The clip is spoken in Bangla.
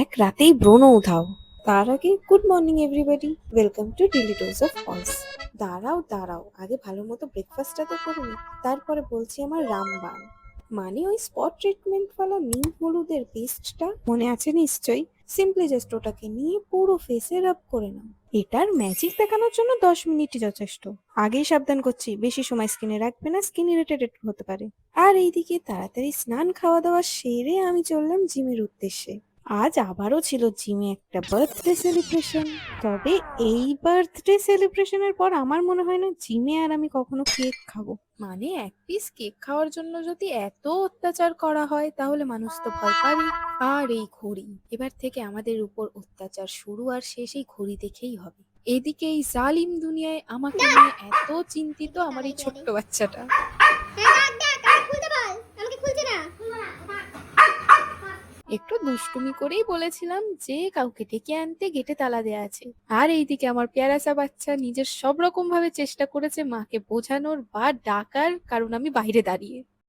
এক রাতেই ব্রণ উধাও। তার আগে good morning everybody, welcome to daily dose of Paul's. দাঁড়াও দাঁড়াও, আগে ভালো মতো ব্রেকফাস্টটা তো করে নি, তারপরে বলছি আমার রামবান। মানে ওই স্পট ট্রিটমেন্ট ওয়ালা নিম হলুদের পেস্টটা মনে আছে নিশ্চয়ই। সিম্পলি জাস্ট ওটাকে নিয়ে পুরো ফেসে রাব করে নাও। এটার ম্যাজিক দেখানোর জন্য 10 মিনিটই যথেষ্ট। আগেই সাবধান করছি, বেশি সময় স্কিনে রাখবে না, স্কিন ইরিটেটেড হতে পারে। আর এইদিকে তাড়াতাড়ি স্নান খাওয়া দাওয়া সেরে আমি চললাম জিমের উদ্দেশ্যে। আজ আবারও ছিল জিমে একটা বার্থডে সেলিব্রেশন। তবে এই বার্থডে সেলিব্রেশনের পর আমার মনে হয় না জিমে আর আমি কখনো কেক খাবো। মানে এক পিস কেক খাওয়ার জন্য যদি এত অত্যাচার করা হয় তাহলে মানুষ তো ভয় পাবে। আর এই ঘড়ি, এবার থেকে আমাদের উপর অত্যাচার শুরু আর শেষ এই ঘড়ি দেখেই হবে। এদিকে এই জালিম দুনিয়ায় আমাকে নিয়ে এত চিন্তিত আমার এই ছোট্ট বাচ্চাটা। একটু দুষ্টুমি করেই বলেছিলাম যে কাউকে ডেকে আনতে, গেটে তালা দেয়া আছে। আর এইদিকে আমার পেয়ারাসা বাচ্চা নিজের সব রকম ভাবে চেষ্টা করেছে মাকে বোঝানোর বা ডাকার, কারণ আমি বাইরে দাঁড়িয়ে।